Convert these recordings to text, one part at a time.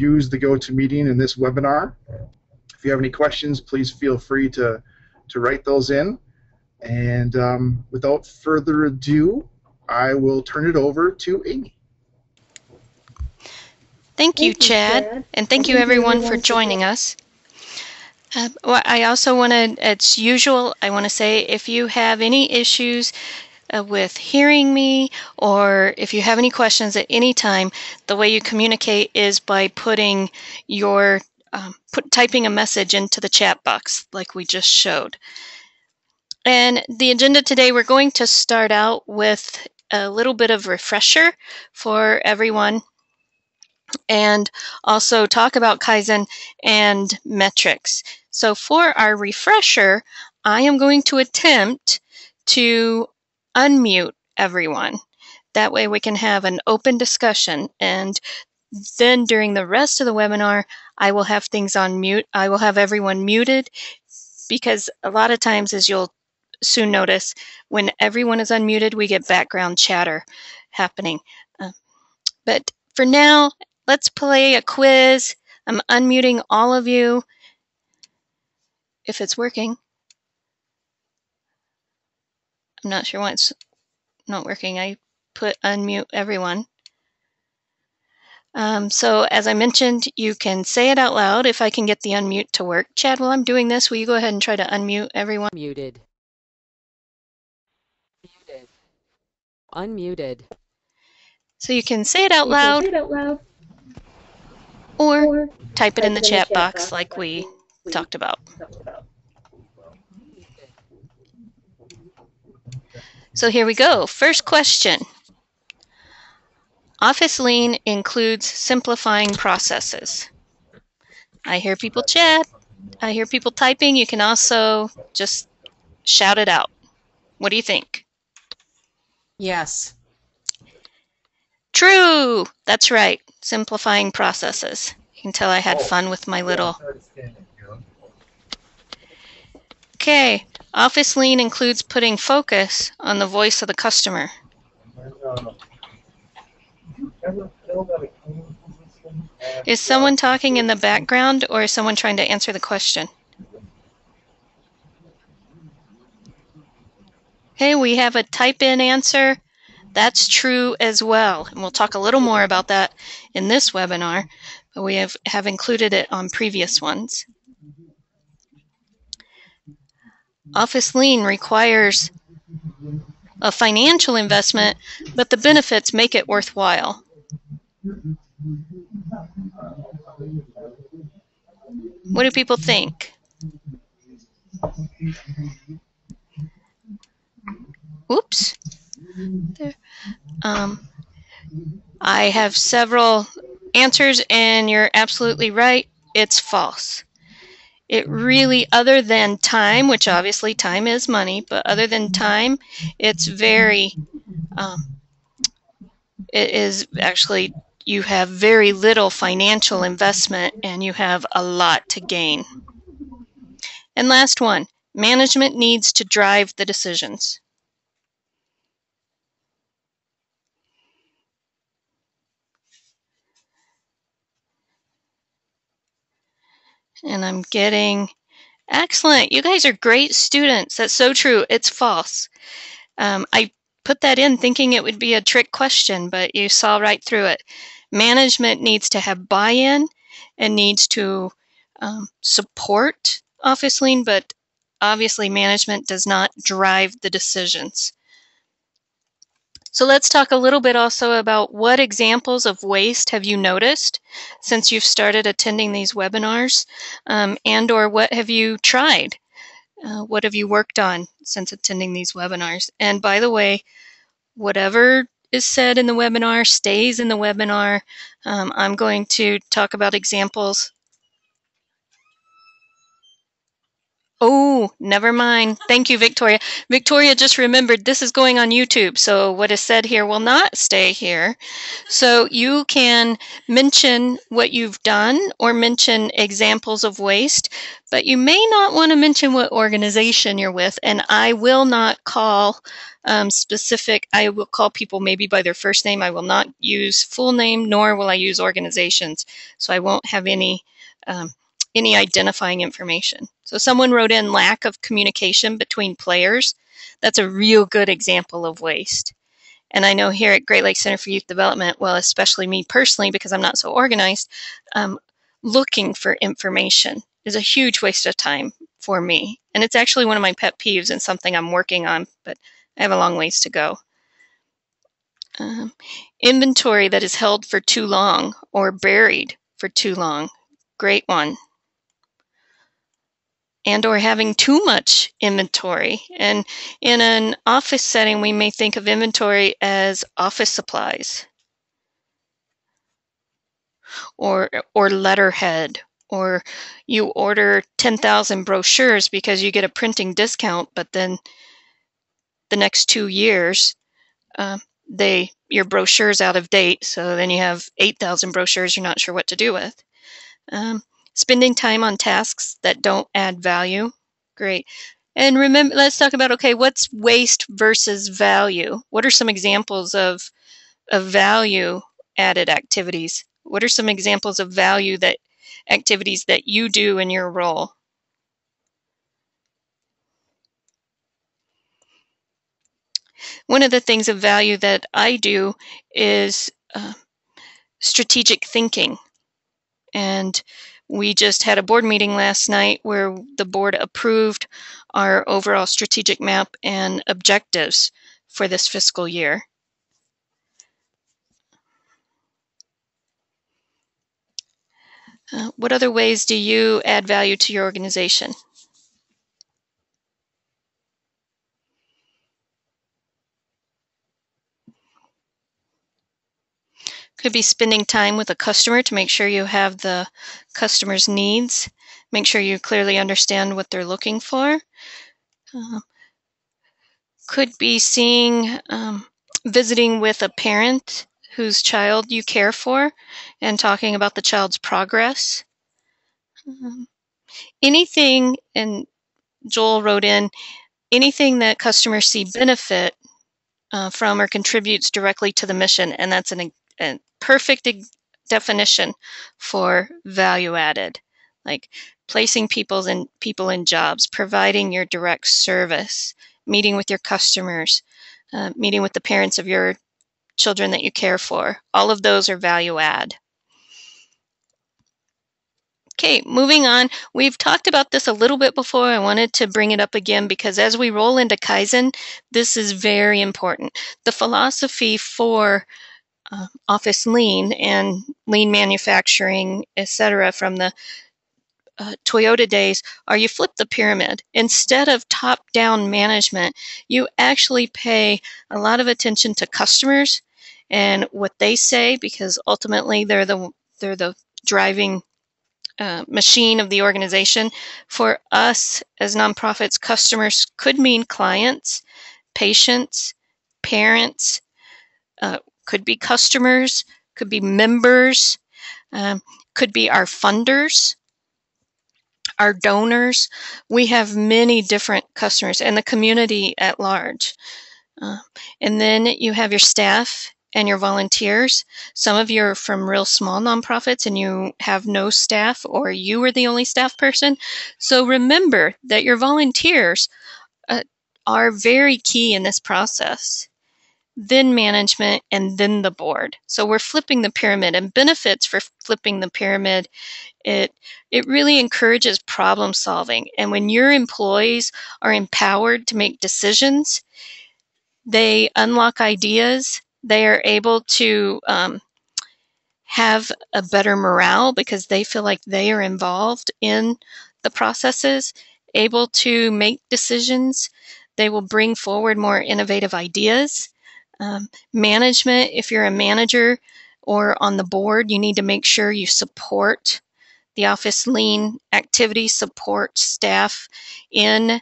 use the GoToMeeting in this webinar. If you have any questions, please feel free to write those in. And without further ado, I will turn it over to Amy. Thank you, Chad, and thank you everyone for joining us. Well, I also want to, as usual, I want to say if you have any issues with hearing me, or if you have any questions at any time, the way you communicate is by putting your typing a message into the chat box like we just showed. And the agenda today, we're going to start out with a little bit of refresher for everyone, and also talk about Kaizen and metrics. So for our refresher, I am going to attempt to unmute everyone. That way we can have an open discussion, and then during the rest of the webinar, I will have things on mute. I will have everyone muted, because a lot of times, as you'll soon notice, when everyone is unmuted, we get background chatter happening. But for now, let's play a quiz. I'm unmuting all of you, if it's working. I'm not sure why it's not working. I put unmute everyone. So as I mentioned, you can say it out loud if I can get the unmute to work. Chad, while I'm doing this, will you go ahead and try to unmute everyone? Muted. Muted. Unmuted. So you can say it out loud, or type it in the chat box like we talked about. So here we go. First question. Office Lean includes simplifying processes. I hear people chat. I hear people typing. You can also just shout it out. What do you think? Yes. True. That's right. Simplifying processes. You can tell I had fun with my little... Okay. Office Lean includes putting focus on the voice of the customer. Is someone talking in the background, or is someone trying to answer the question? Okay, we have a type-in answer. That's true as well. And we'll talk a little more about that in this webinar, but we have included it on previous ones. Office Lean requires a financial investment, but the benefits make it worthwhile. What do people think? Oops. There. I have several answers, and you're absolutely right. It's false. It really, other than time, which obviously time is money, but other than time, it's very, it is actually, you have very little financial investment and you have a lot to gain. And last one, management needs to drive the decisions. And I'm getting, excellent. You guys are great students. That's so true. It's false. I put that in thinking it would be a trick question, but you saw right through it. Management needs to have buy-in and needs to support Office Lean, but obviously management does not drive the decisions. So let's talk a little bit also about what examples of waste have you noticed since you've started attending these webinars, and or what have you tried? What have you worked on since attending these webinars? And by the way, whatever is said in the webinar stays in the webinar. I'm going to talk about examples. Oh, never mind. Thank you, Victoria. Victoria just remembered this is going on YouTube, so what is said here will not stay here. So you can mention what you've done or mention examples of waste, but you may not want to mention what organization you're with, and I will not call I will call people maybe by their first name. I will not use full name, nor will I use organizations, so I won't have any identifying information. So someone wrote in lack of communication between players. That's a real good example of waste. And I know here at Great Lakes Center for Youth Development, well, especially me personally, because I'm not so organized, looking for information is a huge waste of time for me. And it's actually one of my pet peeves and something I'm working on, but I have a long ways to go. Inventory that is held for too long or buried for too long. Great one. And or having too much inventory. And in an office setting, we may think of inventory as office supplies or letterhead, or you order 10,000 brochures because you get a printing discount, but then the next 2 years, your brochure's out of date, so then you have 8,000 brochures you're not sure what to do with. Spending time on tasks that don't add value. Great. And remember, let's talk about, okay, what's waste versus value? What are some examples of value added activities? What are some examples of value that activities that you do in your role? One of the things of value that I do is strategic thinking. And we just had a board meeting last night where the board approved our overall strategic map and objectives for this fiscal year. What other ways do you add value to your organization? Could be spending time with a customer to make sure you have the customer's needs, make sure you clearly understand what they're looking for. Could be visiting with a parent whose child you care for and talking about the child's progress. Anything, and Joel wrote in, anything that customers see benefit from or contributes directly to the mission, and that's a perfect definition for value added, like placing people in jobs, providing your direct service, meeting with your customers, meeting with the parents of your children that you care for. All of those are value add. Okay, moving on. We've talked about this a little bit before. I wanted to bring it up again because as we roll into Kaizen, this is very important. The philosophy for Office Lean and lean manufacturing, etc., from the Toyota days are you flip the pyramid. Instead of top-down management, you actually pay a lot of attention to customers and what they say, because ultimately they're the driving machine of the organization. For us as nonprofits, customers could mean clients, patients, parents, could be customers, could be members, could be our funders, our donors. We have many different customers and the community at large. And then you have your staff and your volunteers. Some of you are from real small nonprofits and you have no staff, or you are the only staff person. So remember that your volunteers are very key in this process. Then management, and then the board. So we're flipping the pyramid, and benefits for flipping the pyramid, it really encourages problem solving. And when your employees are empowered to make decisions, they unlock ideas. They are able to have a better morale because they feel like they are involved in the processes, able to make decisions. They will bring forward more innovative ideas. Management, if you're a manager or on the board, you need to make sure you support the office lean activity support staff in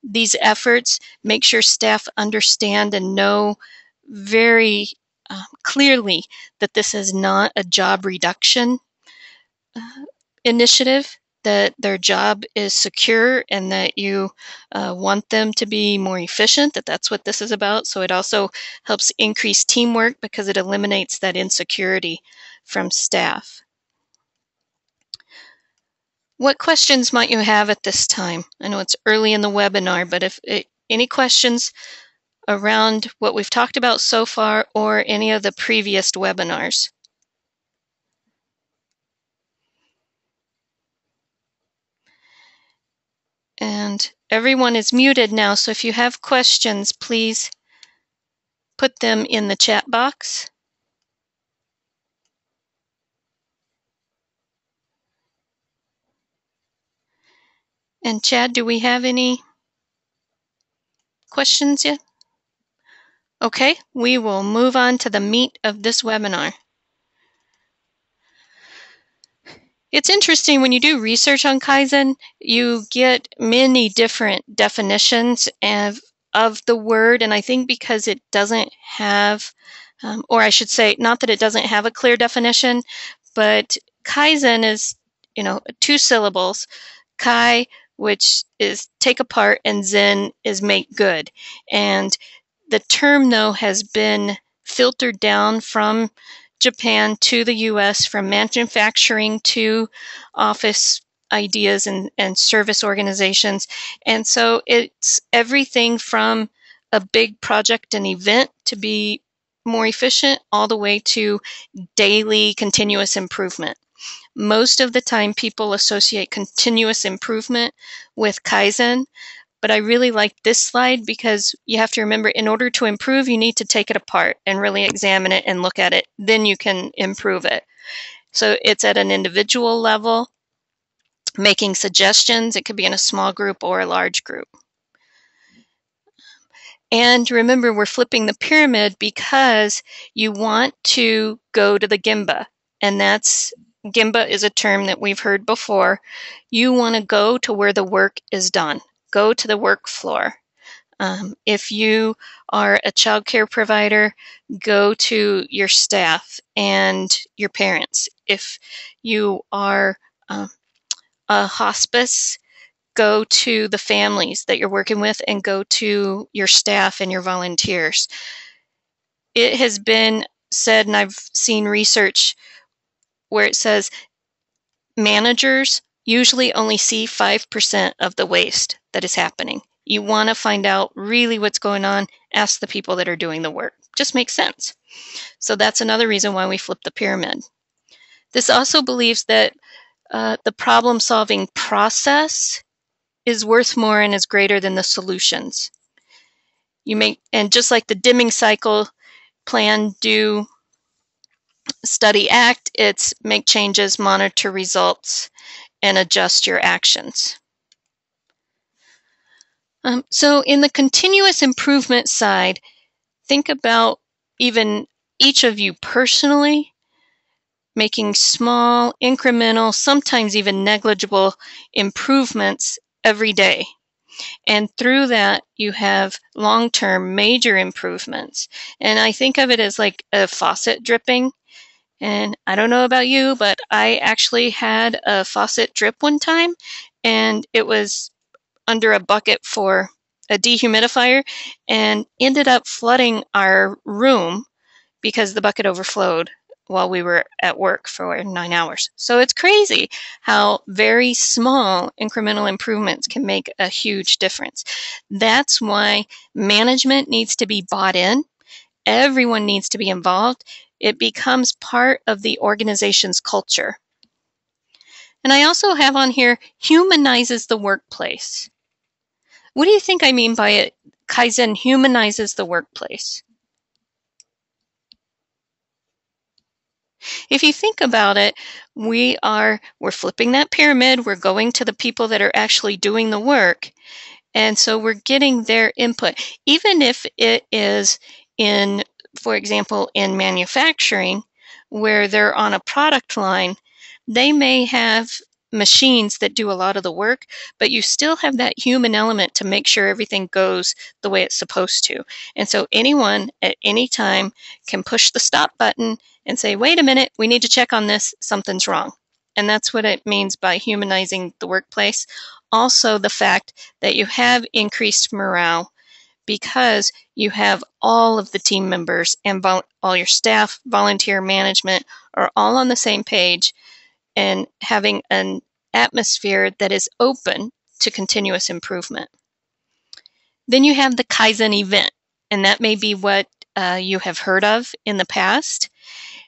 these efforts. Make sure staff understand and know very clearly that this is not a job reduction initiative, that their job is secure and that you want them to be more efficient, that that's what this is about. So it also helps increase teamwork because it eliminates that insecurity from staff. What questions might you have at this time? I know it's early in the webinar, but if any questions around what we've talked about so far or any of the previous webinars? And everyone is muted now, so if you have questions, please put them in the chat box. And Chad, do we have any questions yet? Okay, we will move on to the meat of this webinar. It's interesting when you do research on Kaizen, you get many different definitions of the word, and I think because it doesn't have, or I should say, not that it doesn't have a clear definition, but Kaizen is, 2 syllables. Kai, which is take apart, and Zen is make good. And the term, though, has been filtered down from Japan to the US, from manufacturing to office ideas and service organizations. And so it's everything from a big project and event to be more efficient all the way to daily continuous improvement. Most of the time people associate continuous improvement with Kaizen, but I really like this slide because you have to remember, in order to improve, you need to take it apart and really examine it and look at it. Then you can improve it. So it's at an individual level, making suggestions. It could be in a small group or a large group. And remember, we're flipping the pyramid because you want to go to the Gemba. And Gemba is a term that we've heard before. You want to go to where the work is done. Go to the work floor. If you are a child care provider, go to your staff and your parents. If you are a hospice, go to the families that you're working with and go to your staff and your volunteers. It has been said, and I've seen research where it says managers usually only see 5% of the waste that is happening. You want to find out really what's going on, ask the people that are doing the work. Just makes sense. So that's another reason why we flip the pyramid. This also believes that the problem-solving process is worth more and is greater than the solutions. And just like the dimming cycle, plan, do, study, act, it's make changes, monitor results, and adjust your actions. So in the continuous improvement side, think about even each of you personally making small, incremental, sometimes even negligible improvements every day. And through that, you have long-term major improvements. And I think of it as like a faucet dripping. And I don't know about you, but I actually had a faucet drip one time, and it was under a bucket for a dehumidifier and ended up flooding our room because the bucket overflowed while we were at work for 9 hours. So it's crazy how very small incremental improvements can make a huge difference. That's why management needs to be bought in. Everyone needs to be involved. It becomes part of the organization's culture. And I also have on here, humanizes the workplace. What do you think I mean by it? Kaizen humanizes the workplace. If you think about it, we're flipping that pyramid. We're going to the people that are actually doing the work. And so we're getting their input. Even if it is in, for example, in manufacturing, where they're on a product line, they may have machines that do a lot of the work, but you still have that human element to make sure everything goes the way it's supposed to. And so anyone at any time can push the stop button and say, wait a minute, we need to check on this, something's wrong. And that's what it means by humanizing the workplace. Also, the fact that you have increased morale because you have all of the team members and all your staff, volunteer management are all on the same page and having an atmosphere that is open to continuous improvement. Then you have the Kaizen event, and that may be what you have heard of in the past.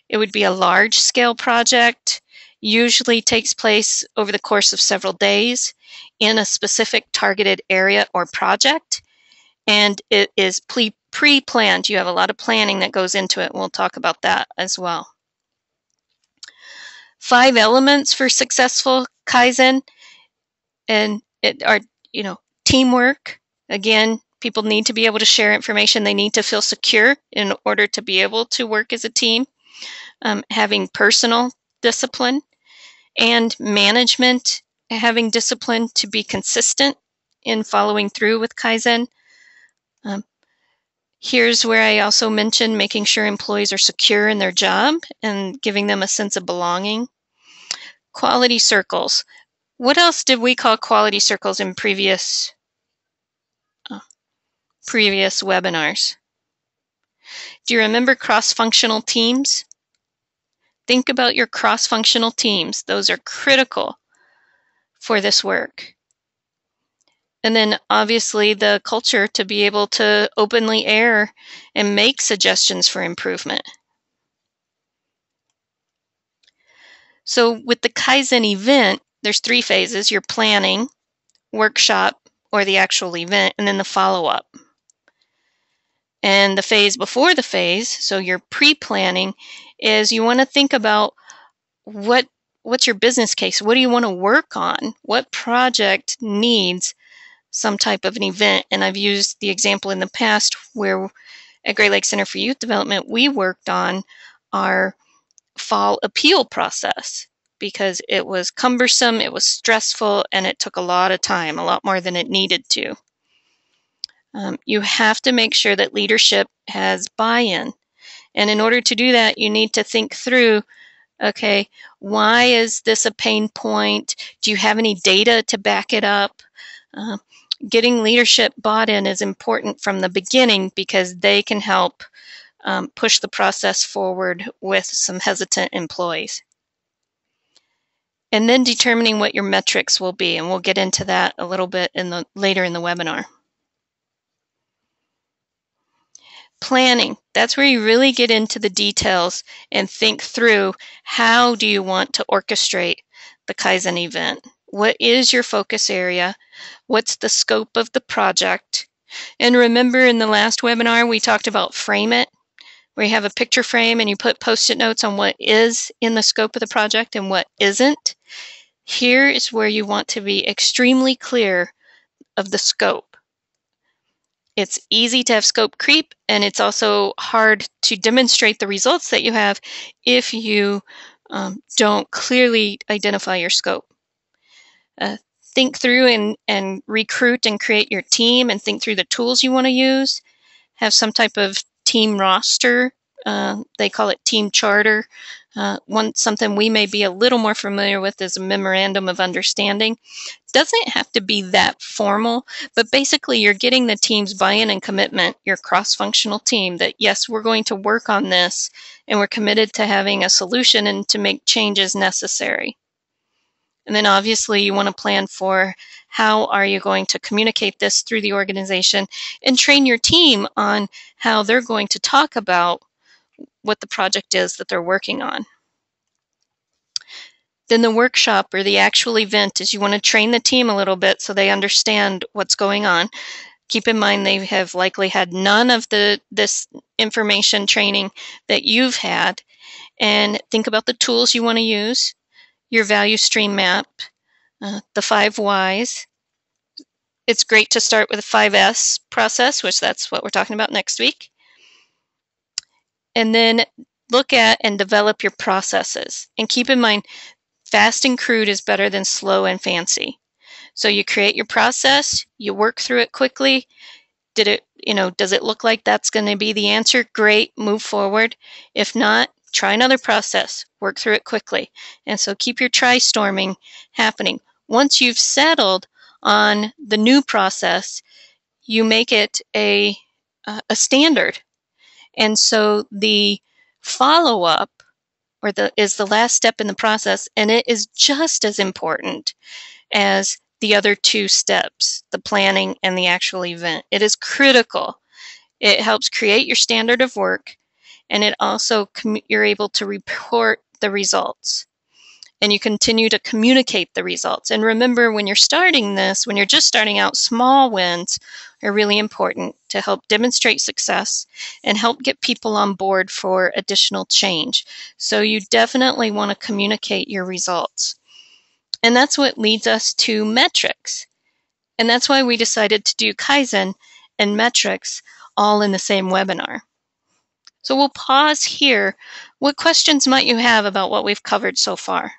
It would be a large-scale project, usually takes place over the course of several days in a specific targeted area or project, and it is pre-planned. You have a lot of planning that goes into it. We'll talk about that as well. 5 elements for successful Kaizen, and it are, teamwork. Again, people need to be able to share information. They need to feel secure in order to be able to work as a team. Having personal discipline and management, having discipline to be consistent in following through with Kaizen. Here's where I also mentioned making sure employees are secure in their job and giving them a sense of belonging. Quality circles. What else did we call quality circles in previous webinars? Do you remember cross-functional teams? Think about your cross-functional teams. Those are critical for this work. And then obviously the culture to be able to openly air and make suggestions for improvement. So with the Kaizen event, there's 3 phases: your planning, workshop, or the actual event, and then the follow-up. And the phase before the phase, so your pre-planning, is you want to think about what's your business case? What do you want to work on? What project needs some type of an event? And I've used the example in the past where at Great Lakes Center for Youth Development, we worked on our fall appeal process because it was cumbersome, it was stressful, and it took a lot of time, a lot more than it needed to. You have to make sure that leadership has buy-in. And in order to do that, you need to think through, okay, why is this a pain point? Do you have any data to back it up? Getting leadership bought in is important from the beginning because they can help push the process forward with some hesitant employees. And then determining what your metrics will be, and we'll get into that a little bit later in the webinar. Planning, that's where you really get into the details and think through how do you want to orchestrate the Kaizen event. What is your focus area? What's the scope of the project? And remember in the last webinar we talked about frame it, where you have a picture frame and you put post-it notes on what is in the scope of the project and what isn't. Here is where you want to be extremely clear of the scope. It's easy to have scope creep, and it's also hard to demonstrate the results that you have if you don't clearly identify your scope. Think through and recruit and create your team and think through the tools you want to use. Have some type of team roster. They call it team charter. Something we may be a little more familiar with is a memorandum of understanding. Doesn't have to be that formal, but basically you're getting the team's buy-in and commitment, your cross-functional team, that yes, we're going to work on this and we're committed to having a solution and to make changes necessary. And then obviously you want to plan for how are you going to communicate this through the organization and train your team on how they're going to talk about what the project is that they're working on. Then the workshop or the actual event is you want to train the team a little bit so they understand what's going on. Keep in mind they have likely had none of this information training that you've had, and think about the tools you want to use, your value stream map, the 5 whys. It's great to start with a 5S process, which that's what we're talking about next week. And then look at and develop your processes. And keep in mind, Fast and crude is better than slow and fancy. So you create your process, you work through it quickly. Does it look like that's going to be the answer? Great, move forward. If not, try another process, work through it quickly. And so keep your try-storming happening. Once you've settled on the new process, you make it a standard. And so the follow-up is the last step in the process, and it is just as important as the other two steps, the planning and the actual event. It is critical. It helps create your standard of work, and it also you're able to report the results, and you continue to communicate the results. And remember, when you're starting this, when you're just starting out, small wins are really important to help demonstrate success and help get people on board for additional change. So you definitely want to communicate your results. And that's what leads us to metrics. And that's why we decided to do Kaizen and metrics all in the same webinar. So we'll pause here. What questions might you have about what we've covered so far?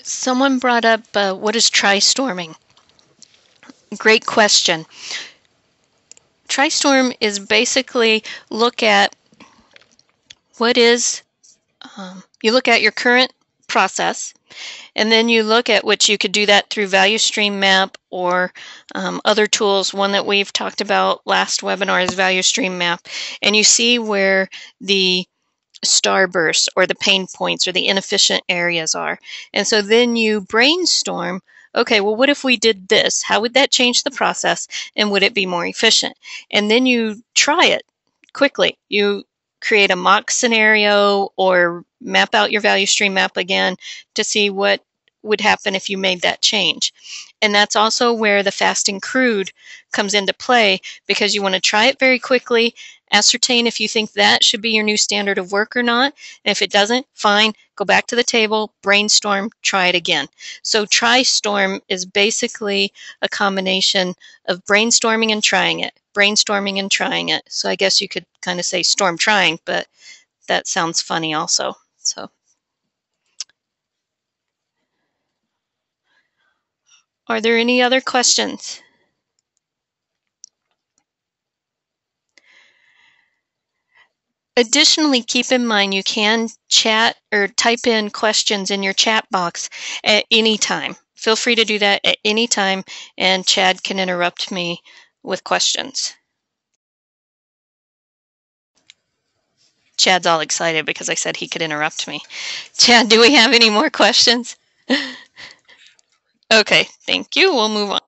Someone brought up, what is tri-storming? Great question. Tri-storm is basically look at what is, you look at your current process, and then you look at which you could do that through value stream map or other tools. One that we've talked about last webinar is value stream map, and you see where the starbursts or the pain points or the inefficient areas are. And so then you brainstorm, okay, well, what if we did this? How would that change the process, and would it be more efficient? And then you try it quickly. You create a mock scenario or map out your value stream map again to see what would happen if you made that change. And that's also where the fast and crude comes into play, because you want to try it very quickly, ascertain if you think that should be your new standard of work or not. And if it doesn't, fine, go back to the table, brainstorm, try it again. So tri-storm is basically a combination of brainstorming and trying it, brainstorming and trying it. So I guess you could kind of say storm trying, but that sounds funny also. So are there any other questions? Additionally, keep in mind you can chat or type in questions in your chat box at any time. Feel free to do that at any time, and Chad can interrupt me with questions. Chad's all excited because I said he could interrupt me. Chad, do we have any more questions? Okay, thank you. We'll move on.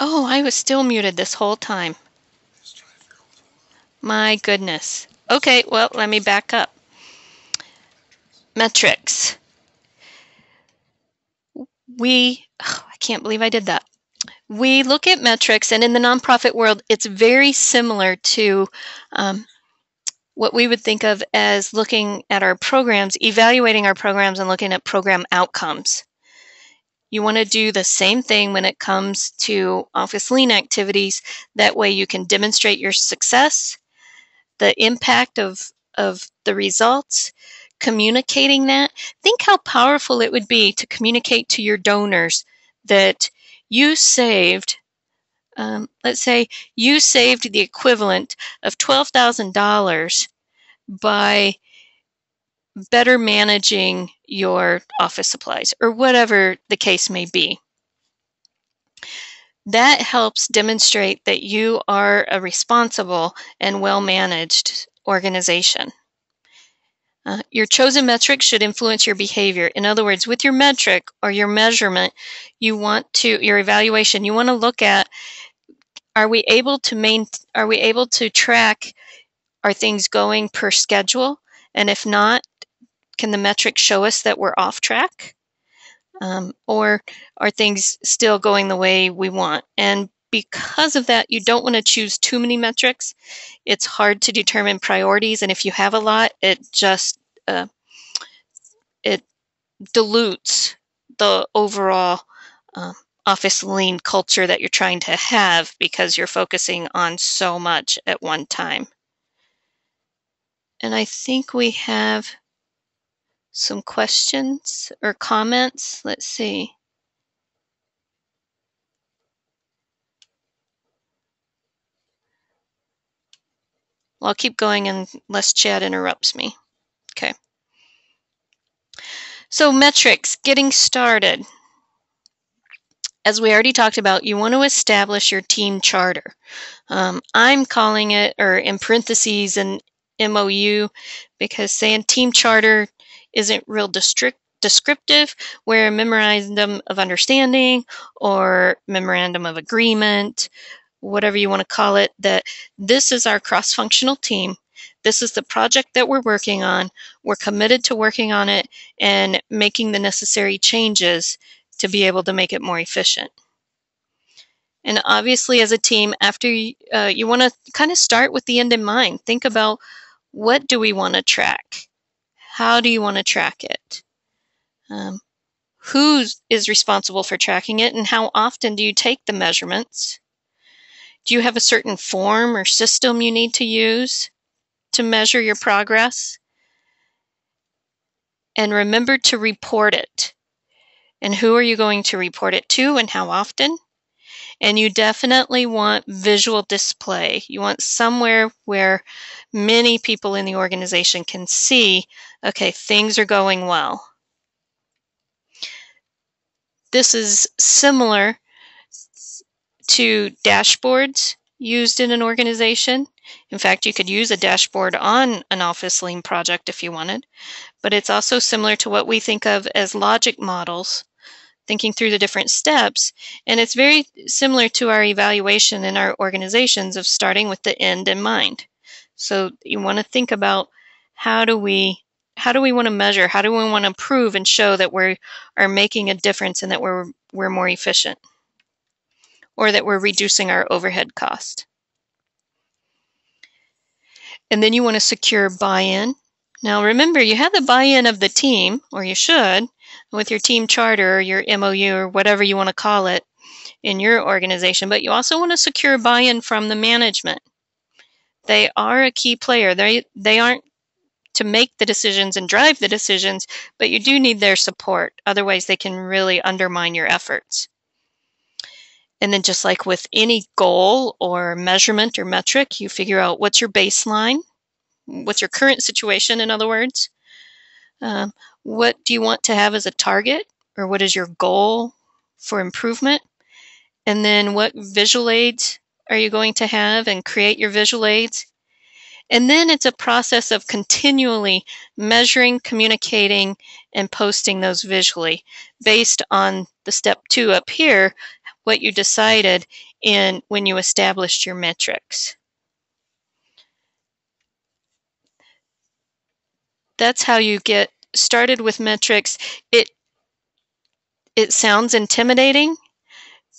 Oh, I was still muted this whole time. My goodness. Okay, well, let me back up. Metrics. I can't believe I did that. We look at metrics, and in the nonprofit world, it's very similar to what we would think of as looking at our programs, evaluating our programs and looking at program outcomes. You want to do the same thing when it comes to Office Lean activities. That way you can demonstrate your success, the impact of the results, communicating that. Think how powerful it would be to communicate to your donors that you saved, let's say you saved the equivalent of $12,000 by better managing your office supplies, or whatever the case may be. That helps demonstrate that you are a responsible and well-managed organization. Your chosen metric should influence your behavior. In other words, with your metric or your measurement, your evaluation, you want to look at, are we able to track, are things going per schedule? And if not, can the metric show us that we're off track? Or are things still going the way we want? And because of that, you don't want to choose too many metrics. It's hard to determine priorities, and if you have a lot, it just it dilutes the overall Office Lean culture that you're trying to have, because you're focusing on so much at one time. And I think we have some questions or comments. Let's see. Well, I'll keep going unless Chad interrupts me. Okay. So metrics, getting started. As we already talked about, you want to establish your team charter. I'm calling it, or in parentheses, an MOU, because saying team charter isn't real descriptive, where a memorandum of understanding or memorandum of agreement, whatever you want to call it, that this is our cross-functional team. This is the project that we're working on. We're committed to working on it and making the necessary changes to be able to make it more efficient. And obviously, as a team, after you want to kind of start with the end in mind. Think about, what do we want to track? How do you want to track it? Who is responsible for tracking it, and how often do you take the measurements? Do you have a certain form or system you need to use to measure your progress? And remember to report it. And who are you going to report it to, and how often? And you definitely want visual display. You want somewhere where many people in the organization can see, okay, things are going well. This is similar to dashboards used in an organization. In fact, you could use a dashboard on an Office Lean project if you wanted, but it's also similar to what we think of as logic models, thinking through the different steps. And it's very similar to our evaluation in our organizations of starting with the end in mind. So you want to think about, how do we want to measure? How do we want to prove and show that we are making a difference and that we're more efficient, or that we're reducing our overhead cost? And then you want to secure buy-in. Now remember, you have the buy-in of the team, or you should, with your team charter or your MOU or whatever you want to call it in your organization, but you also want to secure buy-in from the management. They are a key player. They aren't to make the decisions and drive the decisions, but you do need their support. Otherwise, they can really undermine your efforts. And then, just like with any goal or measurement or metric, you figure out, what's your baseline? What's your current situation, in other words? What do you want to have as a target, or what is your goal for improvement? And then what visual aids are you going to have, and create your visual aids? And then it's a process of continually measuring, communicating, and posting those visually based on the step 2 up here, what you decided when you established your metrics. That's how you get started with metrics. It sounds intimidating,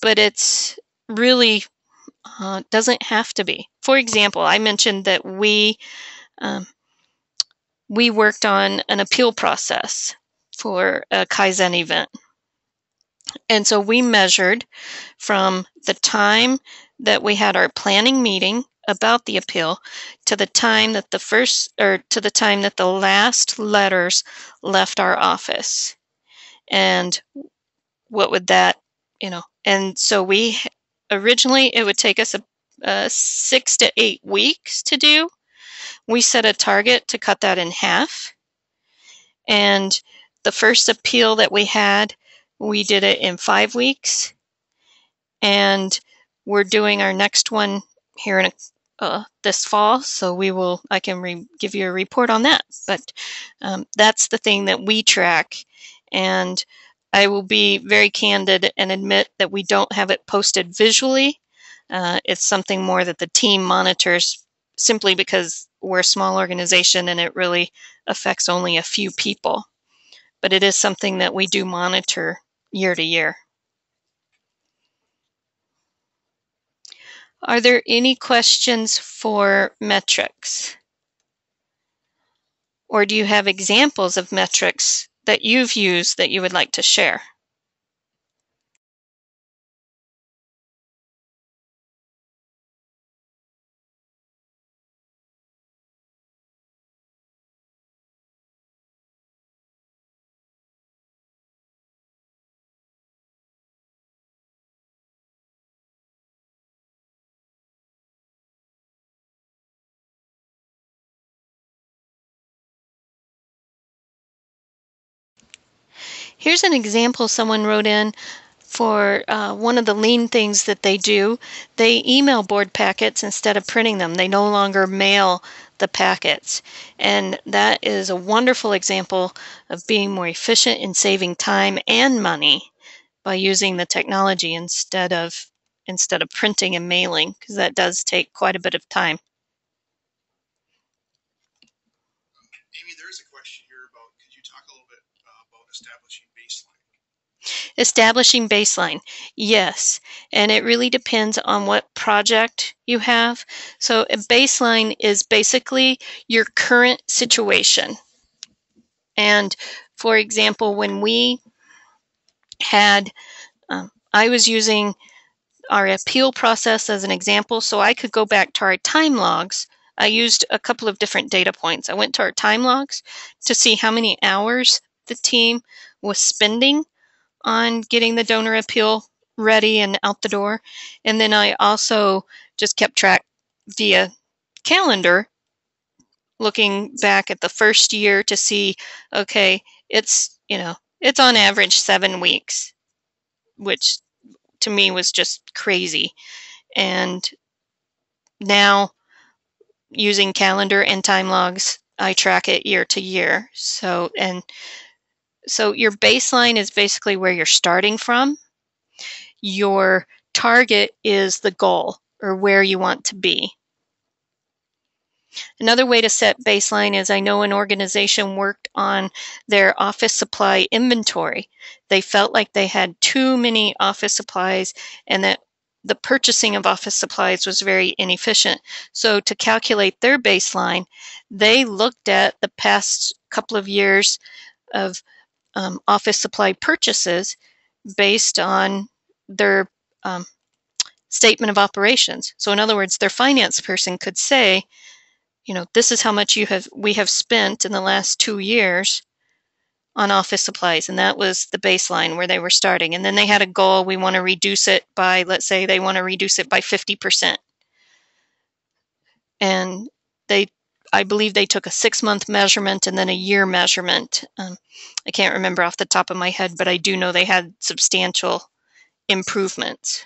but it's really doesn't have to be. For example, I mentioned that we we worked on an appeal process for a Kaizen event. And so we measured from the time that we had our planning meeting about the appeal to the time that the last letters left our office. And what would that, and so originally it would take us 6 to 8 weeks to do. We set a target to cut that in half. And the first appeal that we had, we did it in 5 weeks. And we're doing our next one here in this fall, so I can give you a report on that. But that's the thing that we track, and I will be very candid and admit that we don't have it posted visually. It's something more that the team monitors, simply because we're a small organization and it really affects only a few people. But it is something that we do monitor year to year. Are there any questions for metrics? Or do you have examples of metrics that you've used that you would like to share? Here's an example someone wrote in for one of the lean things that they do. They email board packets instead of printing them. They no longer mail the packets. And that is a wonderful example of being more efficient in saving time and money by using the technology instead of printing and mailing, because that does take quite a bit of time. Amy, there is a question here about, could you talk a little bit about establishing baseline? Establishing baseline, yes, and it really depends on what project you have. So a baseline is basically your current situation. And for example, when we had, I was using our appeal process as an example, so I could go back to our time logs. I used a couple of different data points. I went to our time logs to see how many hours the team was spending on getting the donor appeal ready and out the door. And then I also just kept track via calendar, looking back at the first year to see, okay, it's on average 7 weeks, which to me was just crazy. And now using calendar and time logs, I track it year to year. So your baseline is basically where you're starting from. Your target is the goal, or where you want to be. Another way to set baseline is, I know an organization worked on their office supply inventory. They felt like they had too many office supplies and that the purchasing of office supplies was very inefficient. So to calculate their baseline, they looked at the past couple of years of office supply purchases based on their statement of operations. So in other words, their finance person could say, this is how much we have spent in the last 2 years on office supplies, and that was the baseline where they were starting. And then they had a goal: we want to reduce it by, let's say they want to reduce it by 50%. And I believe they took a 6-month measurement and then a year measurement. I can't remember off the top of my head, but I do know they had substantial improvements.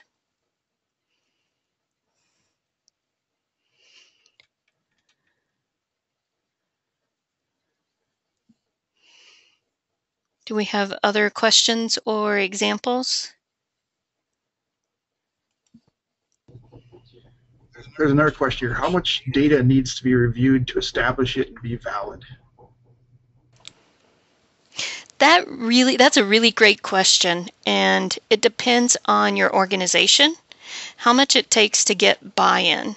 Do we have other questions or examples? There's another question here. How much data needs to be reviewed to establish it and be valid? That's a really great question, and it depends on your organization, how much it takes to get buy-in.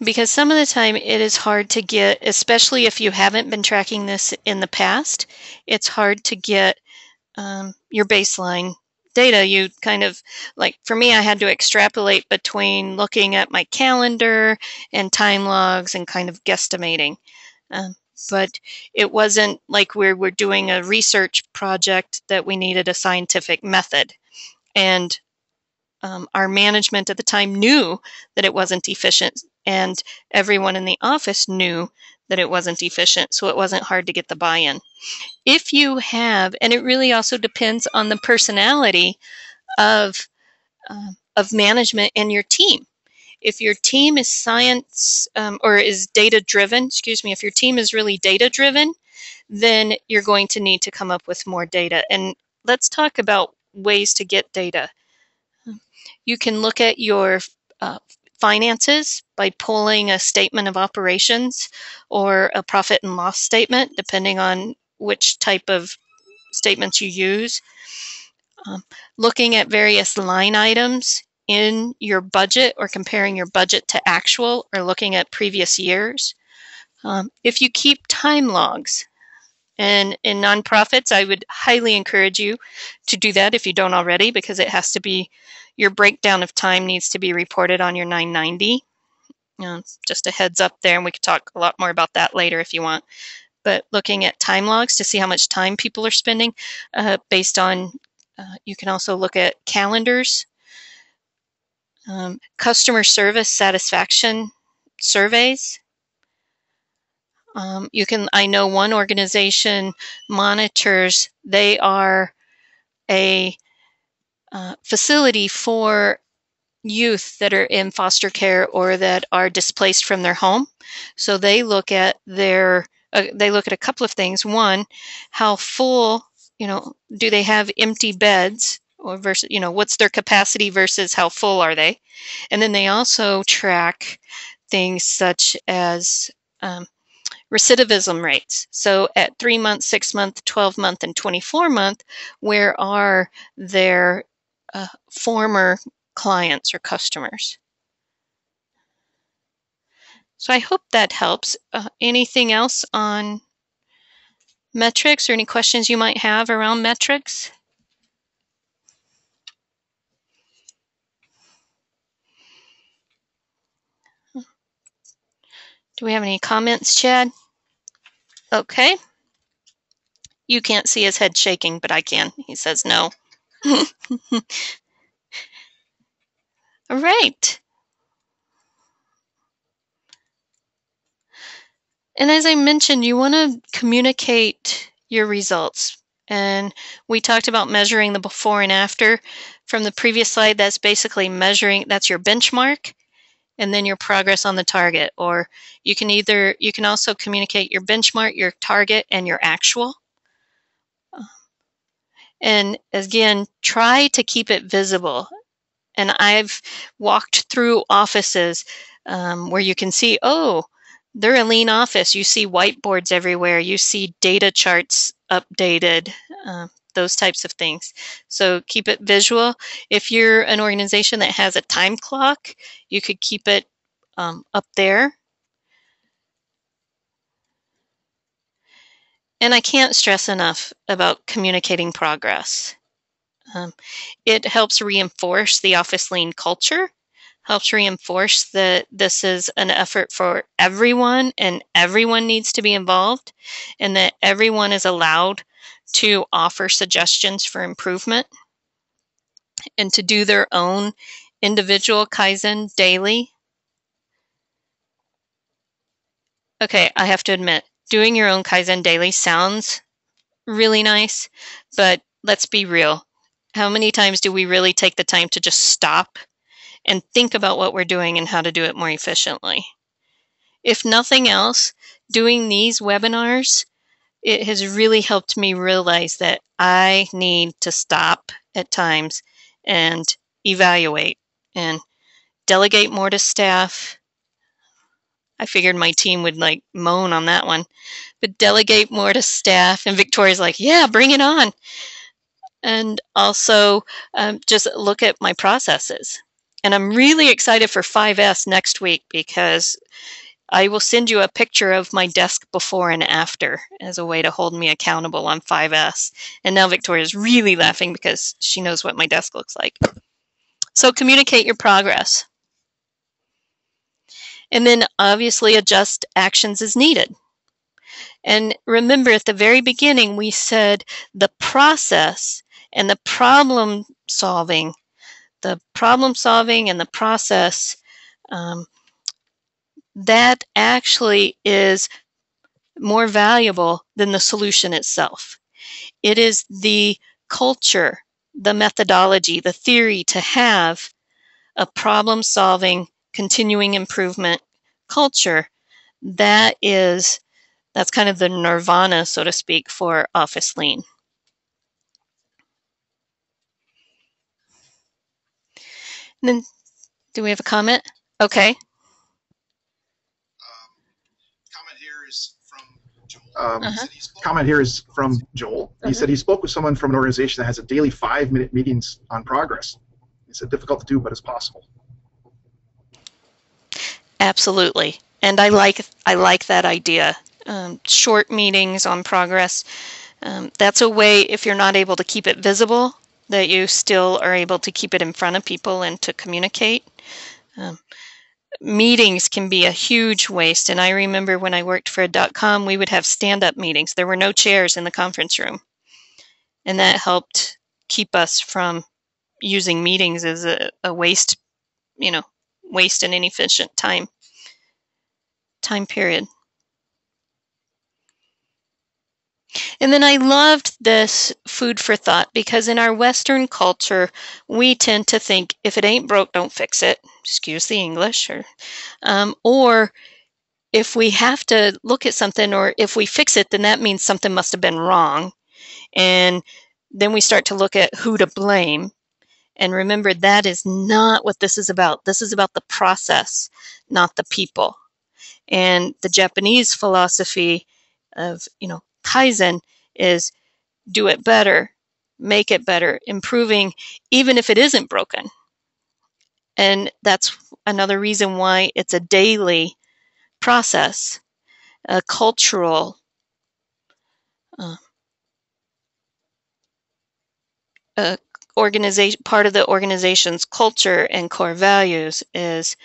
because some of the time it is hard to get, especially if you haven't been tracking this in the past, it's hard to get your baseline data. You kind of, like for me, I had to extrapolate between looking at my calendar and time logs and kind of guesstimating. But it wasn't like we were doing a research project that we needed a scientific method. And our management at the time knew that it wasn't efficient, and everyone in the office knew that it wasn't efficient, so it wasn't hard to get the buy-in. If you have, and it really also depends on the personality of management and your team. If your team is science or is data driven, excuse me, if your team is really data driven, then you're going to need to come up with more data. And let's talk about ways to get data. You can look at your finances by pulling a statement of operations or a profit and loss statement, depending on which type of statements you use. Looking at various line items in your budget or comparing your budget to actual or looking at previous years. If you keep time logs, and in nonprofits, I would highly encourage you to do that if you don't already, because it has to be, your breakdown of time needs to be reported on your 990. Just a heads up there, and we could talk a lot more about that later if you want. But looking at time logs to see how much time people are spending based on, you can also look at calendars, customer service satisfaction surveys. I know one organization monitors, they are a facility for youth that are in foster care or that are displaced from their home. So they look at a couple of things. One, how full, do they have empty beds, or versus, what's their capacity versus how full are they? And then they also track things such as recidivism rates. So at 3 month, 6 month, 12 month, and 24 month, where are their former clients or customers? So I hope that helps. Anything else on metrics, or any questions you might have around metrics? Do we have any comments, Chad? Okay. You can't see his head shaking, but I can. He says no. All right. And as I mentioned, you want to communicate your results. And we talked about measuring the before and after. From the previous slide, that's basically measuring, that's your benchmark, and then your progress on the target. Or you can also communicate your benchmark, your target, and your actual. And again, try to keep it visible. And I've walked through offices where you can see, oh, they're a lean office. You see whiteboards everywhere. You see data charts updated, those types of things. So keep it visual. If you're an organization that has a time clock, you could keep it up there. And I can't stress enough about communicating progress. It helps reinforce the office lean culture, helps reinforce that this is an effort for everyone and everyone needs to be involved, and that everyone is allowed to offer suggestions for improvement and to do their own individual Kaizen daily. Okay, I have to admit, doing your own Kaizen daily sounds really nice, but let's be real. How many times do we really take the time to just stop and think about what we're doing and how to do it more efficiently? If nothing else, doing these webinars, it has really helped me realize that I need to stop at times and evaluate and delegate more to staff. I figured my team would moan on that one, but delegate more to staff. And Victoria's like, yeah, bring it on. And also just look at my processes. And I'm really excited for 5S next week because I will send you a picture of my desk before and after as a way to hold me accountable on 5S. And now Victoria's really laughing because she knows what my desk looks like. So communicate your progress. And then obviously adjust actions as needed. And remember, at the very beginning, we said the process and the problem solving and the process, that actually is more valuable than the solution itself. It is the culture, the methodology, the theory to have a problem solving, continuing improvement culture that's kind of the nirvana, so to speak, for Office Lean. And then, do we have a comment? Okay. Comment here is from Joel. He said he spoke with someone from an organization that has a daily 5-minute meetings on progress. He said difficult to do, but it's possible. Absolutely. And I like that idea. Short meetings on progress. That's a way, if you're not able to keep it visible, that you still are able to keep it in front of people and to communicate. Meetings can be a huge waste. And I remember when I worked for .com, we would have stand-up meetings. There were no chairs in the conference room. And that helped keep us from using meetings as a waste, waste and inefficient time period. And then I loved this food for thought because in our Western culture, we tend to think if it ain't broke, don't fix it. Excuse the English. Or if we have to look at something or if we fix it, then that means something must have been wrong. And then we start to look at who to blame. And remember, that is not what this is about. This is about the process, not the people. And the Japanese philosophy of, Kaizen is do it better, make it better, improving, even if it isn't broken. And that's another reason why it's a daily process, a cultural organization. Part of the organization's culture and core values is,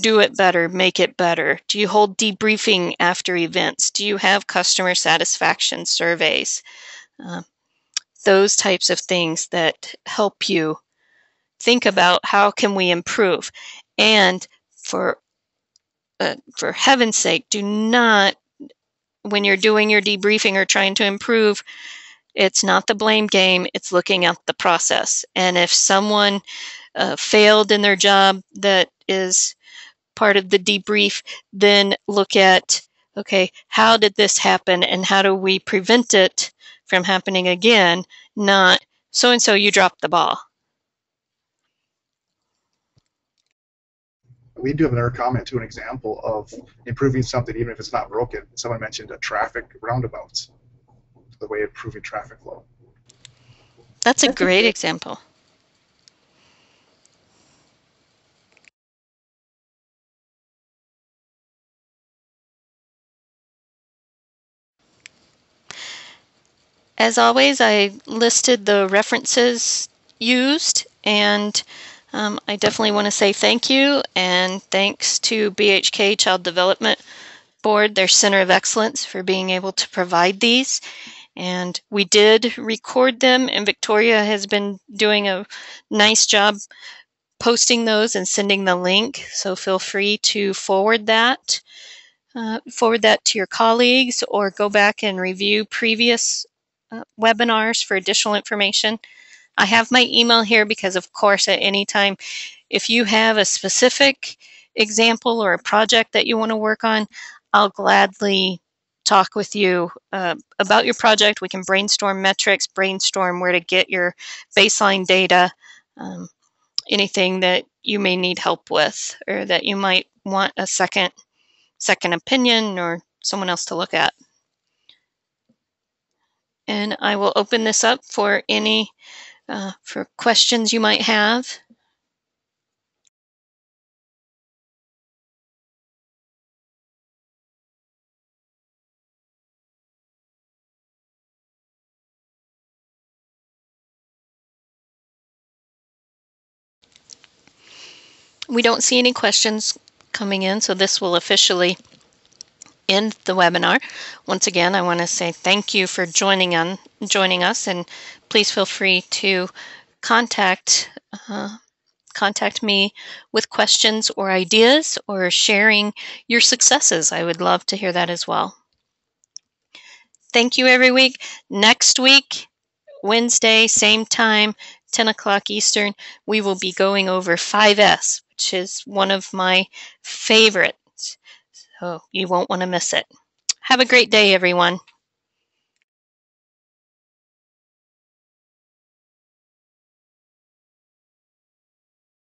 do it better, make it better. Do you hold debriefing after events? Do you have customer satisfaction surveys? Those types of things that help you think about how can we improve. And for heaven's sake, do not, when you're doing your debriefing or trying to improve, it's not the blame game, it's looking at the process. And if someone failed in their job that is part of the debrief, then look at, okay, how did this happen and how do we prevent it from happening again? Not, so-and-so, you dropped the ball. We do have another comment to an example of improving something even if it's not broken. Someone mentioned a traffic roundabouts, the way of improving traffic flow. That's a great example. As always, I listed the references used, and I definitely want to say thank you, and thanks to BHK Child Development Board, their Center of Excellence, for being able to provide these. And we did record them, and Victoria has been doing a nice job posting those and sending the link, so feel free to forward that to your colleagues or go back and review previous webinars for additional information. I have my email here because, of course, at any time, if you have a specific example or a project that you want to work on, I'll gladly talk with you about your project. We can brainstorm metrics, brainstorm where to get your baseline data, anything that you may need help with or that you might want a second opinion or someone else to look at. And I will open this up for any for questions you might have. We don't see any questions coming in, so this will officially end the webinar. Once again, I want to say thank you for joining us, and please feel free to contact me with questions or ideas or sharing your successes. I would love to hear that as well. Thank you every week. Next week, Wednesday, same time, 10 o'clock Eastern, we will be going over 5S, which is one of my favorites. So you won't want to miss it. Have a great day, everyone.